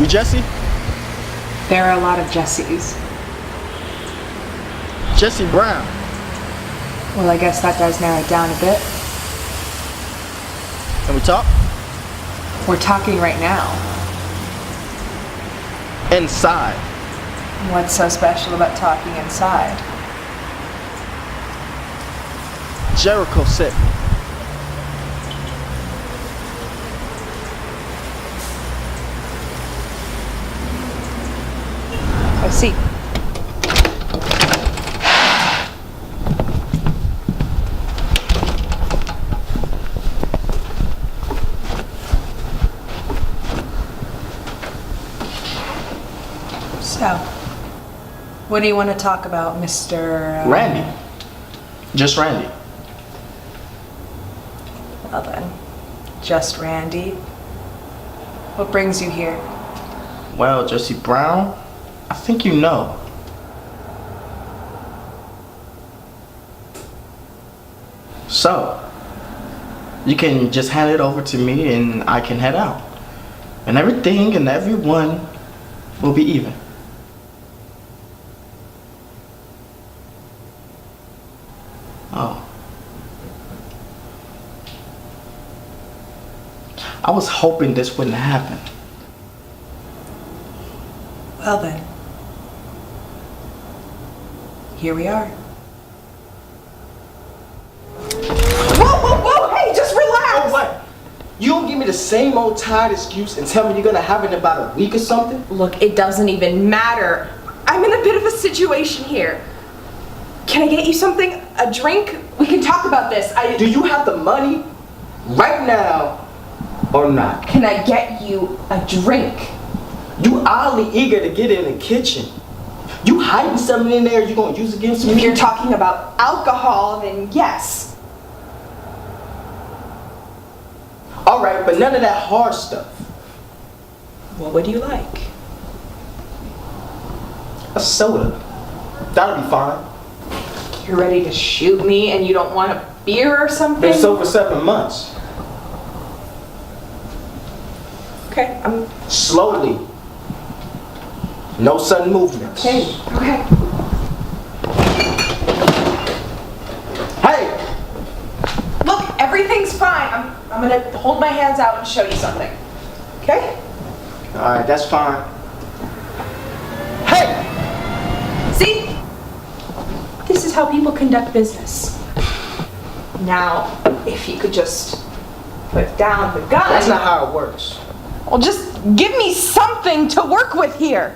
We Jesse? There are a lot of Jessies. Jesse Brown. Well, I guess that does narrow it down a bit. Can we talk? We're talking right now. Inside. What's so special about talking inside? Jericho sent me. I see. So, what do you want to talk about, Mr. Randy. Just Randy. Well then, just Randy. What brings you here? Well, Jesse Brown, I think you know. So, you can just hand it over to me and I can head out. And everything and everyone will be even. Oh. I was hoping this wouldn't happen. Well then, here we are. Whoa, hey, just relax! Oh, what? You don't give me the same old tired excuse and tell me you're gonna have it in about a week or something? Look, it doesn't even matter. I'm in a bit of a situation here. Can I get you something? A drink? We can talk about this. Do you have the money right now or not? Can I get you a drink? You oddly eager to get in the kitchen. You hiding something in there you gonna use against me? If you're talking about alcohol, then yes. Alright, but none of that hard stuff. What would you like? A soda. That'll be fine. You're ready to shoot me and you don't want a beer or something? Been so for 7 months. Okay, I'm... Slowly. No sudden movements. Okay. Hey! Look, everything's fine. I'm gonna hold my hands out and show you something. Okay? Alright, that's fine. Hey! See? This is how people conduct business. Now, if you could just put down the gun. That's not how it works. Well, just give me something to work with here.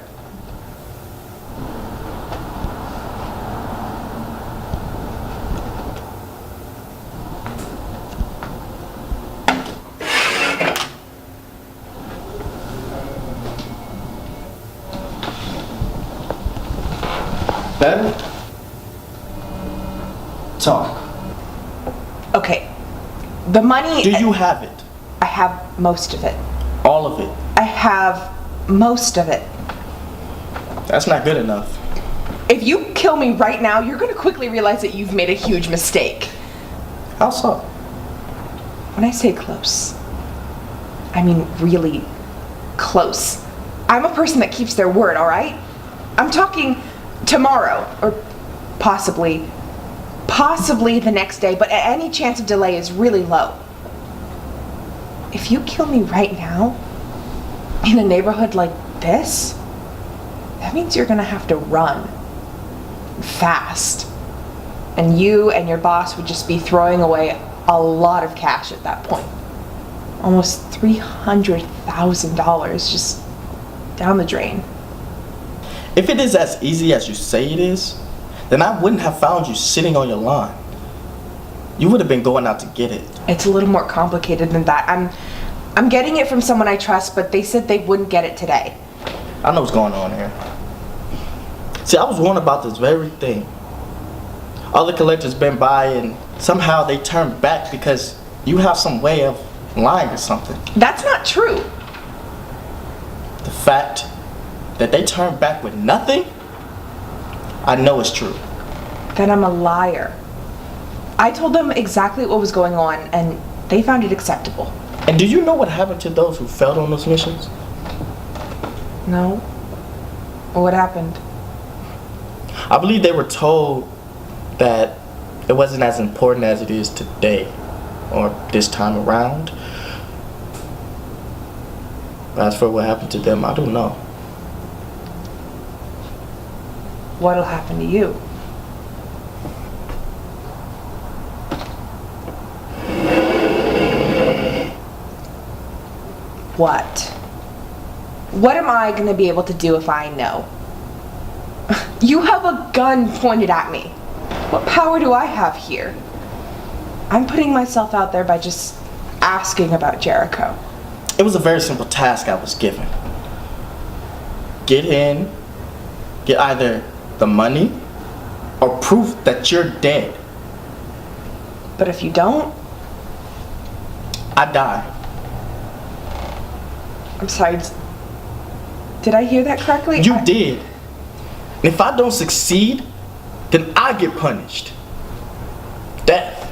Better? Talk. Okay. The money... Do you have it? I have most of it. All of it? I have most of it. That's not good enough. If you kill me right now, you're going to quickly realize that you've made a huge mistake. How so? When I say close, I mean really close. I'm a person that keeps their word, all right? I'm talking tomorrow, or possibly the next day, but any chance of delay is really low. If you kill me right now, in a neighborhood like this, that means you're gonna have to run fast. And you and your boss would just be throwing away a lot of cash at that point. Almost $300,000 just down the drain. If it is as easy as you say it is, then I wouldn't have found you sitting on your lawn. You would have been going out to get it. It's a little more complicated than that. I'm getting it from someone I trust, but they said they wouldn't get it today. I know what's going on here. See, I was warned about this very thing. Other collectors been by and somehow they turned back because you have some way of lying or something. That's not true. The fact that they turned back with nothing, I know it's true. Then I'm a liar. I told them exactly what was going on and they found it acceptable. And do you know what happened to those who failed on those missions? No? What happened? I believe they were told that it wasn't as important as it is today or this time around. As for what happened to them, I don't know. What'll happen to you? What? What am I gonna be able to do if I know? You have a gun pointed at me. What power do I have here? I'm putting myself out there by just asking about Jericho. It was a very simple task I was given. Get in, get either the money or proof that you're dead. But if you don't, I die. I'm sorry, did I hear that correctly? You did. If I don't succeed, then I get punished. Death.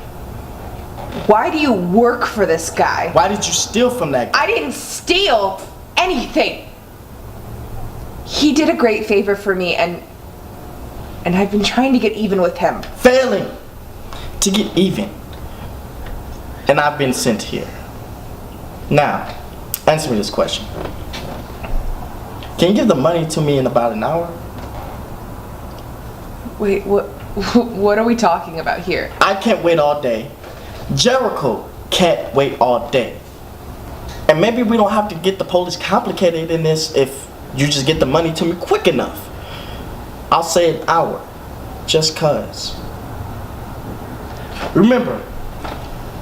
Why do you work for this guy? Why did you steal from that guy? I didn't steal anything. He did a great favor for me, and I've been trying to get even with him. Failing to get even. And I've been sent here. Now, answer me this question. Can you give the money to me in about an hour? Wait, what are we talking about here? I can't wait all day. Jericho can't wait all day. And maybe we don't have to get the police complicated in this if you just get the money to me quick enough. I'll say an hour, just cause. Remember,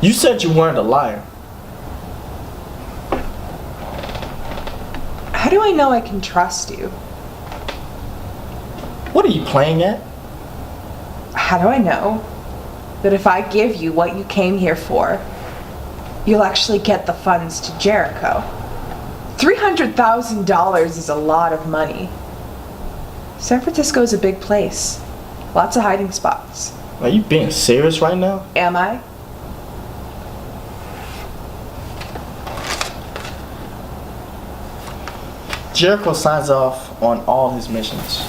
you said you weren't a liar. How do I know I can trust you? What are you playing at? How do I know that if I give you what you came here for, you'll actually get the funds to Jericho? $300,000 is a lot of money. San Francisco's a big place. Lots of hiding spots. Are you being serious right now? Am I? Jericho signs off on all his missions.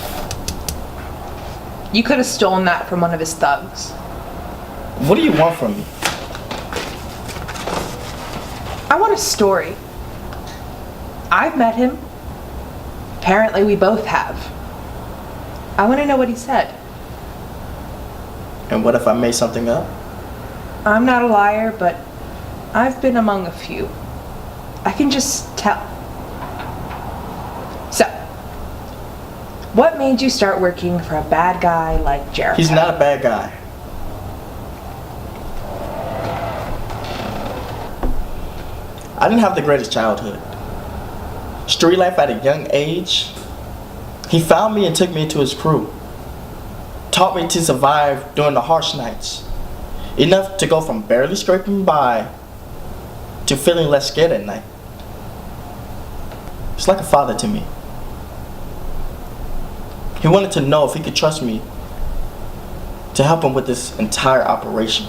You could have stolen that from one of his thugs. What do you want from me? I want a story. I've met him. Apparently we both have. I want to know what he said. And what if I made something up? I'm not a liar, but I've been among a few. I can just tell. So, what made you start working for a bad guy like Jericho? He's not a bad guy. I didn't have the greatest childhood. Street life at a young age. He found me and took me into his crew. Taught me to survive during the harsh nights. Enough to go from barely scraping by to feeling less scared at night. It's like a father to me. He wanted to know if he could trust me to help him with this entire operation.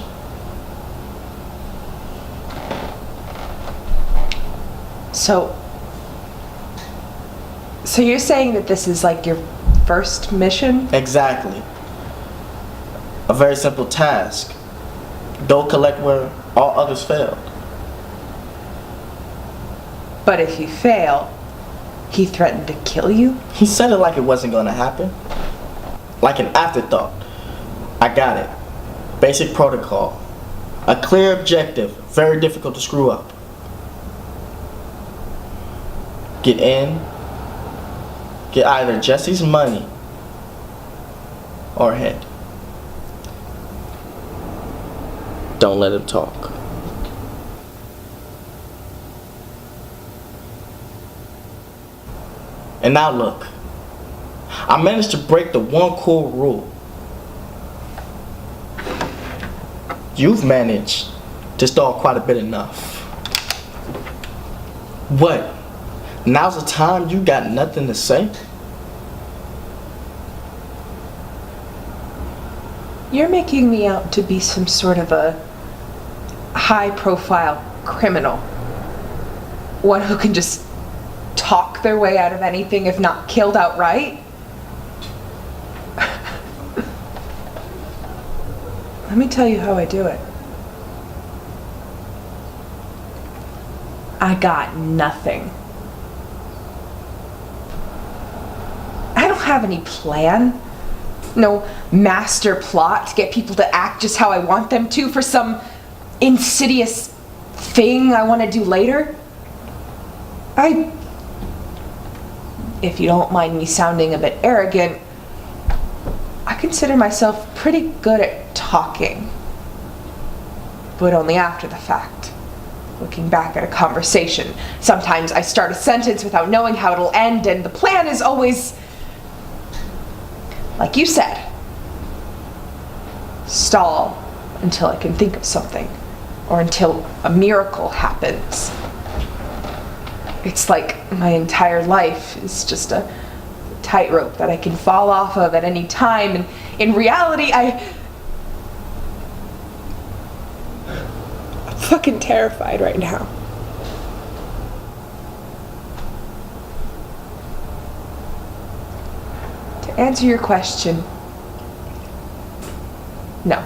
So you're saying that this is like your first mission? Exactly. A very simple task. Don't collect where all others failed. But if you fail, he threatened to kill you? He said it like it wasn't gonna happen. Like an afterthought. I got it. Basic protocol. A clear objective. Very difficult to screw up. Get in. Get either Jesse's money or head. Don't let him talk. And now look. I managed to break the one cool rule. You've managed to stall quite a bit enough. What? Now's the time you got nothing to say? You're making me out to be some sort of a high-profile criminal. One who can just talk their way out of anything if not killed outright? Let me tell you how I do it. I got nothing. I don't have any plan. No master plot to get people to act just how I want them to for some insidious thing I want to do later. If you don't mind me sounding a bit arrogant, I consider myself pretty good at talking, but only after the fact. Looking back at a conversation, sometimes I start a sentence without knowing how it'll end, and the plan is always, like you said, stall until I can think of something, or until a miracle happens. It's like my entire life is just a tightrope that I can fall off of at any time, and in reality, I'm fucking terrified right now. To answer your question, no.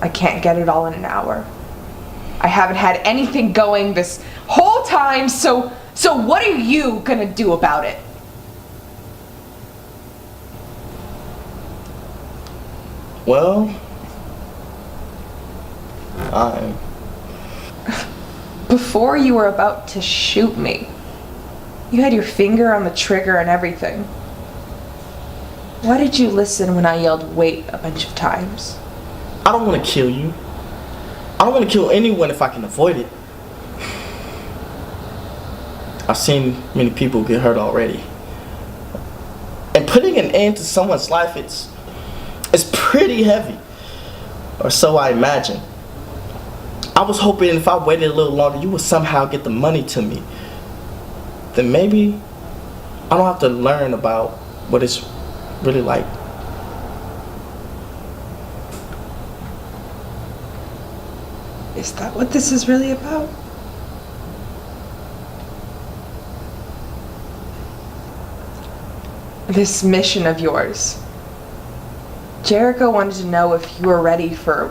I can't get it all in an hour. I haven't had anything going this whole time, so what are you gonna do about it? Well, Before you were about to shoot me, you had your finger on the trigger and everything. Why did you listen when I yelled wait a bunch of times? I don't want to kill you. I don't want to kill anyone if I can avoid it. I've seen many people get hurt already. And putting an end to someone's life, it's pretty heavy. Or so I imagine. I was hoping if I waited a little longer, you would somehow get the money to me. Then maybe I don't have to learn about what it's really like. Is that what this is really about? This mission of yours. Jericho wanted to know if you were ready for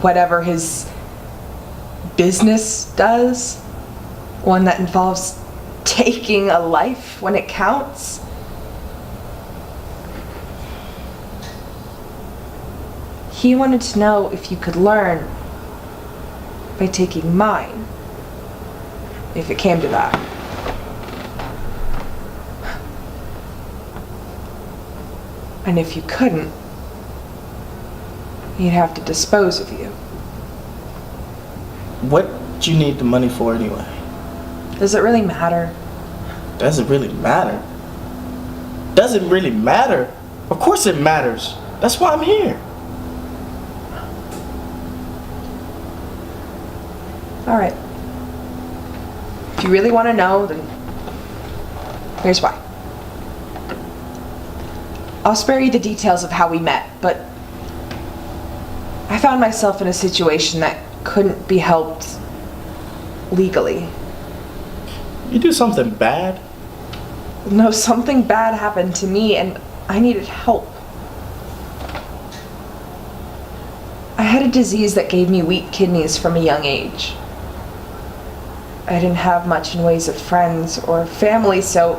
whatever his business does. One that involves taking a life when it counts. He wanted to know if you could learn by taking mine, if it came to that. And if you couldn't, he'd have to dispose of you. What do you need the money for anyway? Does it really matter? Does it really matter? Does it really matter? Of course it matters. That's why I'm here. All right. If you really want to know, then here's why. I'll spare you the details of how we met, but I found myself in a situation that couldn't be helped legally. You do something bad? No, something bad happened to me and I needed help. I had a disease that gave me weak kidneys from a young age. I didn't have much in ways of friends or family, so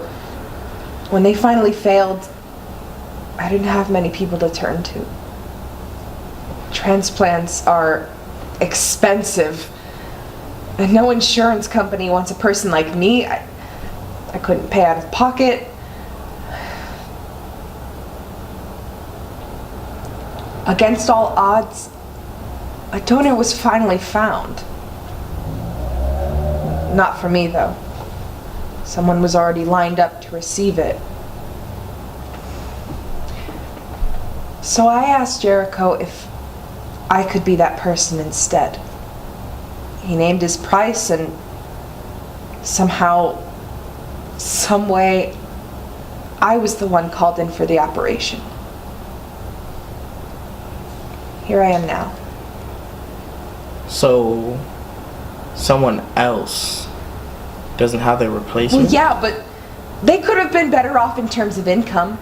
when they finally failed, I didn't have many people to turn to. Transplants are expensive, and no insurance company wants a person like me. I couldn't pay out of pocket. Against all odds, a donor was finally found. Not for me, though. Someone was already lined up to receive it. So I asked Jericho if I could be that person instead. He named his price, and somehow, some way, I was the one called in for the operation. Here I am now. So, someone else doesn't have their Well, replacement. yeah, but they could have been better off in terms of income.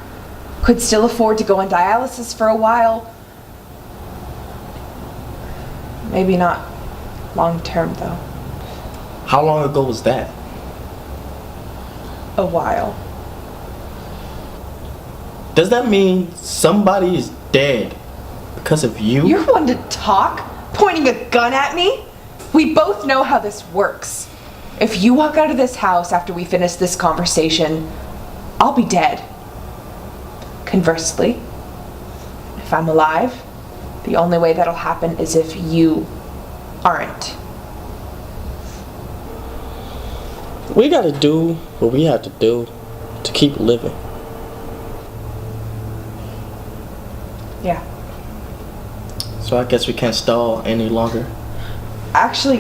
Could still afford to go on dialysis for a while. Maybe not long term, though. How long ago was that? A while. Does that mean somebody is dead because of you? You're one to talk, pointing a gun at me? We both know how this works. If you walk out of this house after we finish this conversation, I'll be dead. Conversely, if I'm alive, the only way that'll happen is if you aren't. We gotta do what we have to do to keep living. Yeah. So I guess we can't stall any longer. Actually,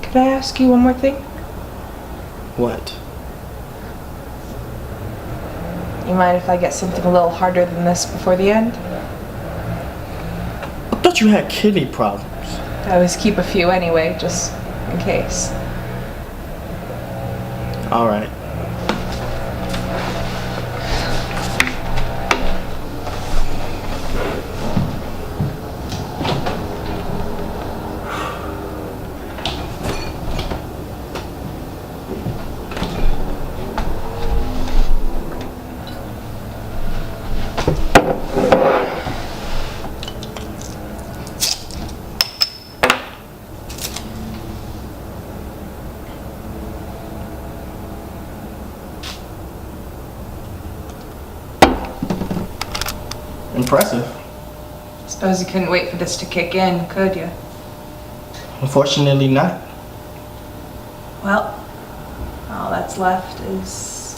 could I ask you one more thing? What? You mind if I get something a little harder than this before the end? I thought you had kidney problems. I always keep a few anyway, just in case. All right. Impressive. Suppose you couldn't wait for this to kick in, could you? Unfortunately not. Well, all that's left is